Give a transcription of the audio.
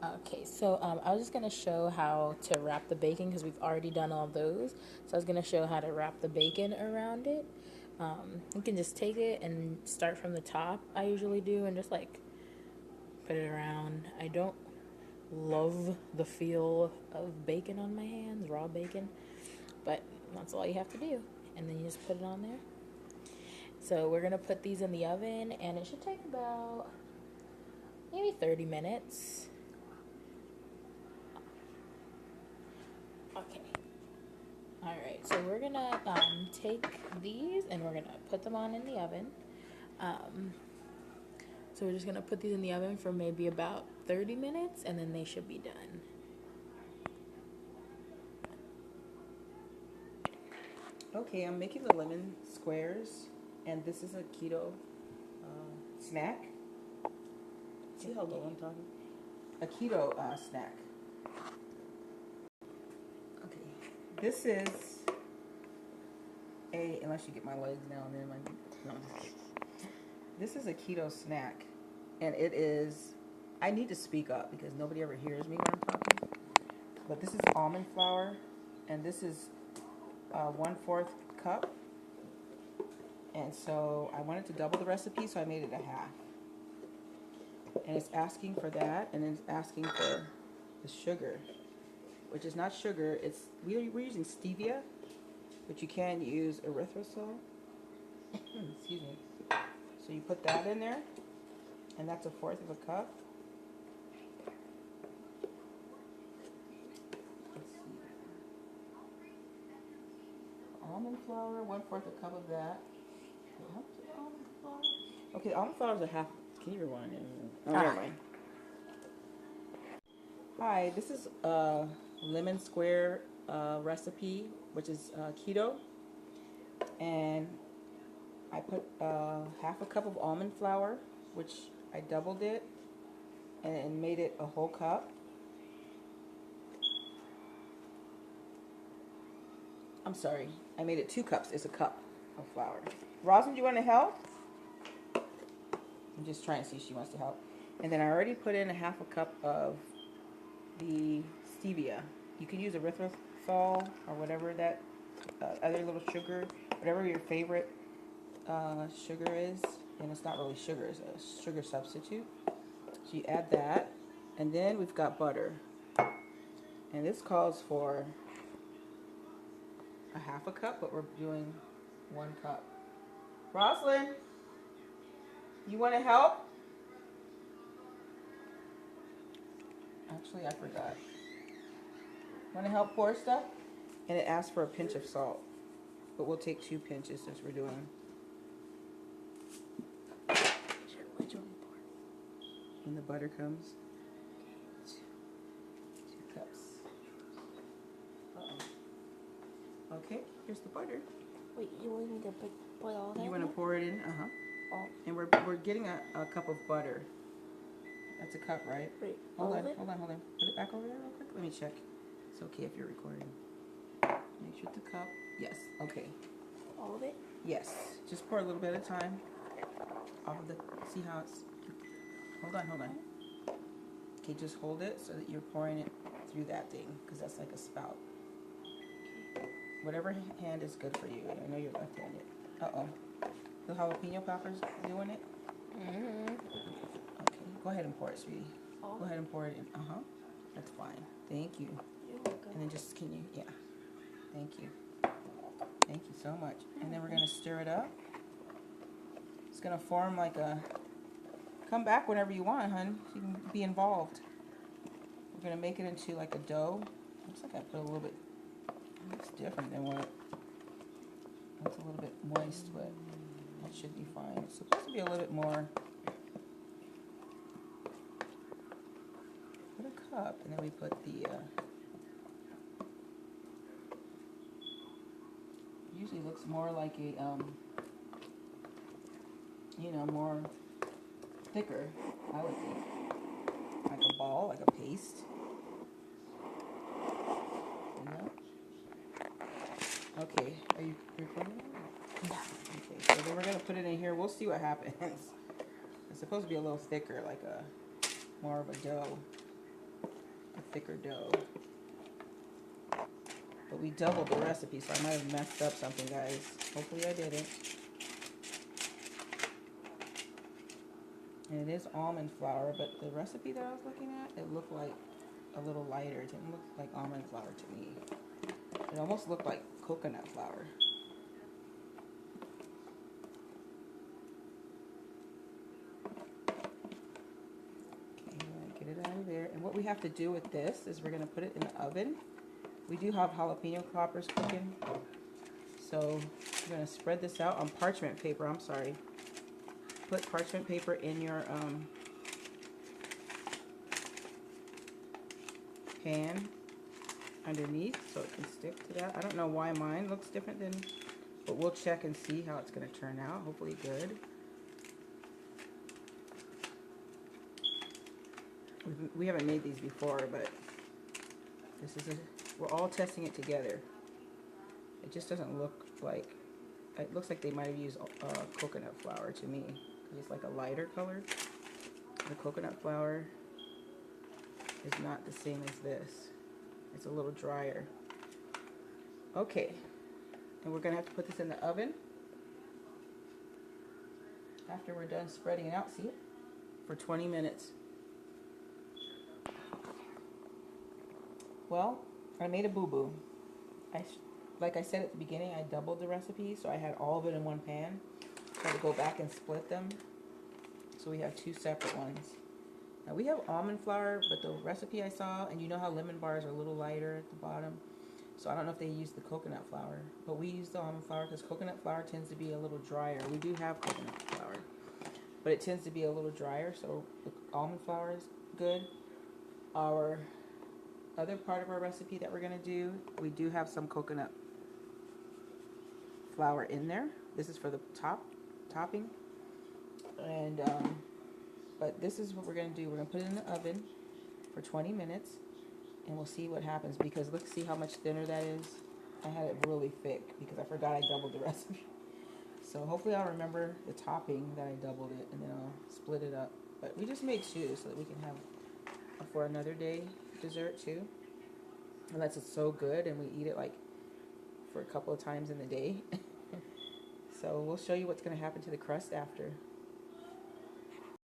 Okay, so I was just going to show how to wrap the bacon because we've already done all those. So I was going to show how to wrap the bacon around it. You can just take it and start from the top, I usually do, and just like put it around. I don't love the feel of bacon on my hands, raw bacon, but that's all you have to do. And then you just put it on there. So we're going to put these in the oven, and it should take about maybe 30 minutes. Okay. All right, so we're gonna take these and we're gonna put them on in the oven. Um, so we're just gonna put these in the oven for maybe about 30 minutes and then they should be done. Okay, I'm making the lemon squares, and this is a keto snack. See how low I'm talking? A keto snack. Okay, this is unless you get my legs now and then no. This is a keto snack, and it is, I need to speak up because nobody ever hears me when I'm talking, but this is almond flour, and this is 1/4 cup, and so I wanted to double the recipe, so I made it a half, and it's asking for that, and it's asking for the sugar, which is not sugar, we're using stevia, but you can use erythritol. Excuse me. So you put that in there, and that's 1/4 of a cup. Let's see. Almond flour, 1/4 a cup of that. Almond flour. Okay, almond flour is a half. Can you rewind it? Oh, never mind. Hi, this is a lemon square recipe, which is keto, and I put 1/2 a cup of almond flour, which I doubled it and made it a whole cup. I'm sorry, I made it 2 cups. It's a cup of flour. Rosin, do you want to help? I'm just trying to see if she wants to help. And then I already put in 1/2 a cup of the stevia. You can use erythritol or whatever that other little sugar, whatever your favorite sugar is, and it's not really sugar, it's a sugar substitute. So you add that, and then we've got butter, and this calls for 1/2 a cup, but we're doing 1 cup. Rosalind, you want to help? Actually, I forgot. Want to help pour stuff? And it asks for a pinch of salt, but we'll take 2 pinches since we're doing. When the butter comes. 2 cups. Uh-oh. Okay, here's the butter. Wait, you want me to put all that? You want to pour it in? Uh-huh. Oh. And we're getting a cup of butter. That's a cup, right? Wait, hold on. Put it back over there real quick. Let me check. It's okay if you're recording. Make sure the cup. Yes. Okay. All of it? Yes. Just pour a little bit at a time. Off of the. See how it's. Hold on. Okay, just hold it so that you're pouring it through that thing, because that's like a spout. Whatever hand is good for you. I know you're left-handed. Uh-oh. The jalapeno peppers doing it? Mm-hmm. Okay, go ahead and pour it, sweetie. Oh. Go ahead and pour it in. Uh-huh. That's fine. Thank you. You're welcome. And then just, can you, yeah. Thank you. Thank you so much. And then we're going to stir it up. It's going to form like a, come back whenever you want, hon. You can be involved. We're going to make it into like a dough. Looks like I put a little bit, it's different than what, it's a little bit moist, but that should be fine. It's supposed to be a little bit more. Put a cup, and then we put the, usually looks more like a, you know, more thicker, I would think. Like a ball, like a paste. You know? Okay, are you recording? Yeah. Okay, so then we're going to put it in here. We'll see what happens. It's supposed to be a little thicker, like a, more of a dough. a thicker dough. But we doubled the recipe, so I might have messed up something, guys. Hopefully I didn't. And it is almond flour, but the recipe that I was looking at, it looked like a little lighter. It didn't look like almond flour to me. It almost looked like coconut flour. Okay, get it out of there. And what we have to do with this is we're going to put it in the oven. We do have jalapeno poppers cooking. So we're going to spread this out on parchment paper. I'm sorry. Put parchment paper in your pan underneath so it can stick to that. I don't know why mine looks different than, but we'll check and see how it's going to turn out. Hopefully good. We haven't made these before, but this is we're all testing it together. It just doesn't look like, it looks like they might have used coconut flour to me. It's like a lighter color. The coconut flour is not the same as this. It's a little drier. Okay, and we're gonna have to put this in the oven after we're done spreading it out, see it? For 20 minutes. Well, I made a boo-boo. Like I said at the beginning, I doubled the recipe, so I had all of it in one pan. I had to go back and split them. So we have two separate ones. Now we have almond flour, but the recipe I saw, and you know how lemon bars are a little lighter at the bottom. So I don't know if they use the coconut flour, but we use the almond flour because coconut flour tends to be a little drier. We do have coconut flour, but it tends to be a little drier, so the almond flour is good. Our other part of our recipe that we're going to do, we do have some coconut flour in there. This is for the topping. And but this is what we're going to do. We're going to put it in the oven for 20 minutes and we'll see what happens, because let's see how much thinner that is. I had it really thick because I forgot I doubled the recipe. So hopefully I'll remember the topping that I doubled it, and then I'll split it up. But we just made two so that we can have for another day dessert too. Unless it's so good and we eat it like for a couple of times in the day. So we'll show you what's going to happen to the crust after.